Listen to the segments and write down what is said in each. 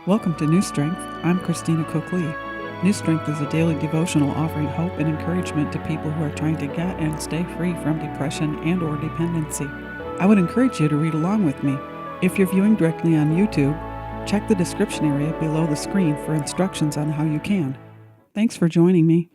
Welcome to New Strength. I'm Christina Cook-Lee. New Strength is a daily devotional offering hope and encouragement to people who are trying to get and stay free from depression and or dependency. I would encourage you to read along with me. If you're viewing directly on YouTube, check the description area below the screen for instructions on how you can. Thanks for joining me.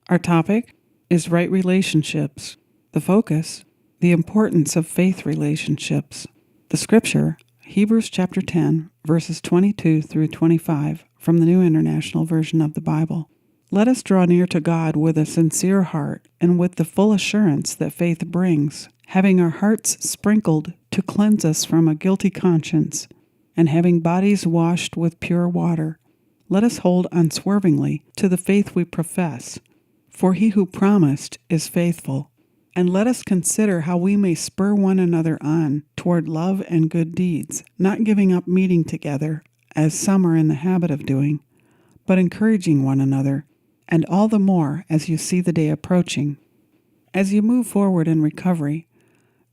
Our topic is right relationships. The focus, the importance of faith relationships. The scripture, Hebrews chapter 10, verses 22 through 25 from the New International Version of the Bible. Let us draw near to God with a sincere heart and with the full assurance that faith brings, having our hearts sprinkled to cleanse us from a guilty conscience, and having bodies washed with pure water. Let us hold unswervingly to the faith we profess, for he who promised is faithful. And let us consider how we may spur one another on toward love and good deeds, not giving up meeting together, as some are in the habit of doing, but encouraging one another, and all the more as you see the day approaching. As you move forward in recovery,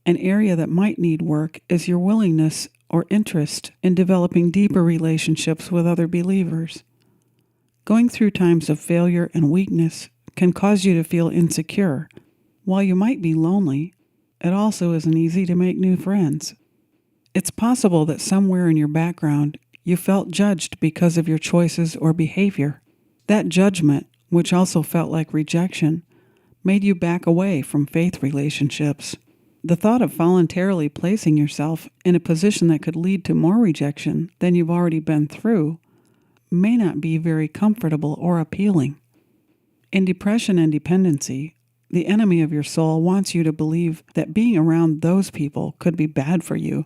an area that might need work is your willingness or interest in developing deeper relationships with other believers. Going through times of failure and weakness can cause you to feel insecure. While you might be lonely, it also isn't easy to make new friends. It's possible that somewhere in your background you felt judged because of your choices or behavior. That judgment, which also felt like rejection, made you back away from faith relationships. The thought of voluntarily placing yourself in a position that could lead to more rejection than you've already been through may not be very comfortable or appealing. In depression and dependency, the enemy of your soul wants you to believe that being around those people could be bad for you.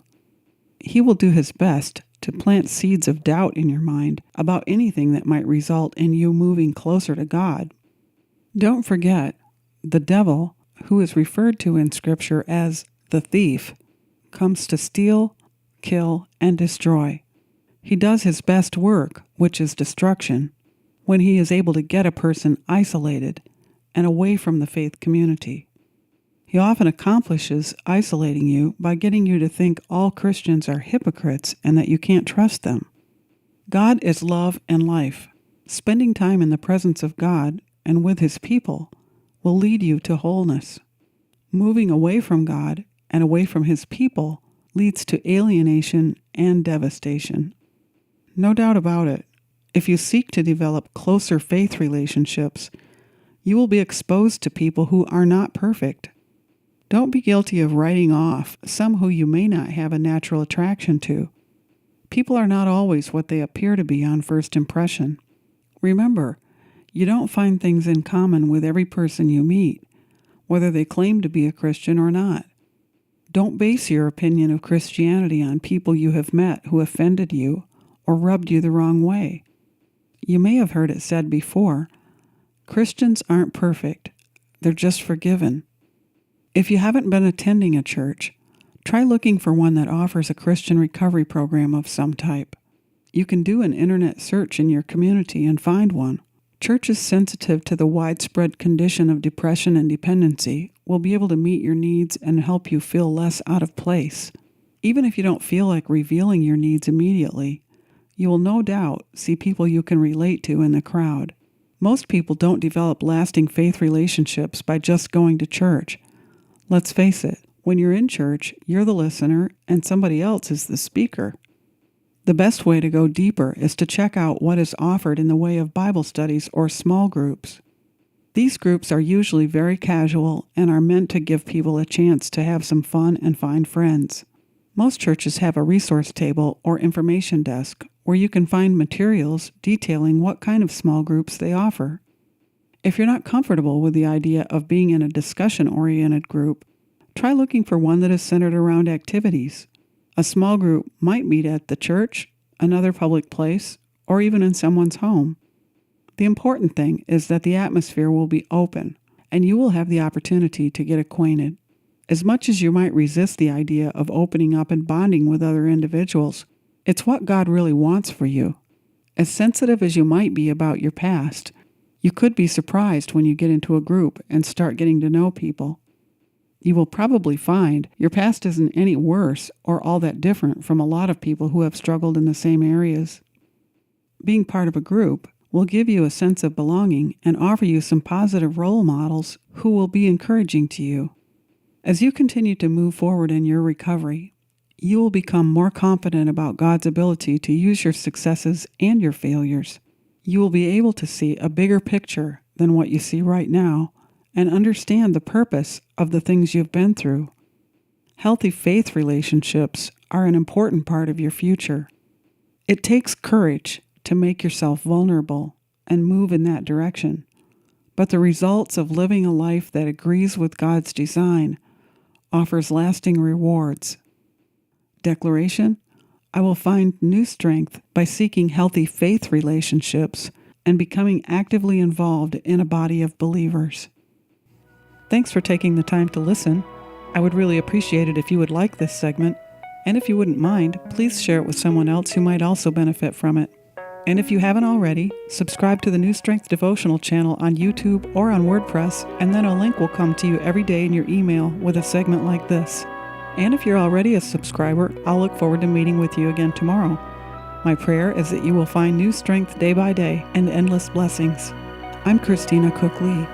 He will do his best to plant seeds of doubt in your mind about anything that might result in you moving closer to God. Don't forget, the devil, who is referred to in Scripture as the thief, comes to steal, kill, and destroy. He does his best work, which is destruction, when he is able to get a person isolated and away from the faith community. He often accomplishes isolating you by getting you to think all Christians are hypocrites and that you can't trust them. God is love and life. Spending time in the presence of God and with His people will lead you to wholeness. Moving away from God and away from His people leads to alienation and devastation. No doubt about it, if you seek to develop closer faith relationships, you will be exposed to people who are not perfect. Don't be guilty of writing off some who you may not have a natural attraction to. People are not always what they appear to be on first impression. Remember, you don't find things in common with every person you meet, whether they claim to be a Christian or not. Don't base your opinion of Christianity on people you have met who offended you or rubbed you the wrong way. You may have heard it said before, Christians aren't perfect, they're just forgiven. If you haven't been attending a church, try looking for one that offers a Christian recovery program of some type. You can do an internet search in your community and find one. Churches sensitive to the widespread condition of depression and dependency will be able to meet your needs and help you feel less out of place. Even if you don't feel like revealing your needs immediately, you will no doubt see people you can relate to in the crowd. Most people don't develop lasting faith relationships by just going to church. Let's face it, when you're in church, you're the listener and somebody else is the speaker. The best way to go deeper is to check out what is offered in the way of Bible studies or small groups. These groups are usually very casual and are meant to give people a chance to have some fun and find friends. Most churches have a resource table or information desk where you can find materials detailing what kind of small groups they offer. If you're not comfortable with the idea of being in a discussion-oriented group, try looking for one that is centered around activities. A small group might meet at the church, another public place, or even in someone's home. The important thing is that the atmosphere will be open, and you will have the opportunity to get acquainted. As much as you might resist the idea of opening up and bonding with other individuals, it's what God really wants for you. As sensitive as you might be about your past, you could be surprised when you get into a group and start getting to know people. You will probably find your past isn't any worse or all that different from a lot of people who have struggled in the same areas. Being part of a group will give you a sense of belonging and offer you some positive role models who will be encouraging to you. As you continue to move forward in your recovery, you will become more confident about God's ability to use your successes and your failures. You will be able to see a bigger picture than what you see right now and understand the purpose of the things you've been through. Healthy faith relationships are an important part of your future. It takes courage to make yourself vulnerable and move in that direction, but the results of living a life that agrees with God's design offers lasting rewards. Declaration: I will find new strength by seeking healthy faith relationships and becoming actively involved in a body of believers. Thanks for taking the time to listen. I would really appreciate it if you would like this segment, and if you wouldn't mind, please share it with someone else who might also benefit from it. And if you haven't already, subscribe to the New Strength Devotional channel on YouTube or on WordPress, and then a link will come to you every day in your email with a segment like this. And if you're already a subscriber, I'll look forward to meeting with you again tomorrow. My prayer is that you will find new strength day by day and endless blessings. I'm Christina Cook Lee.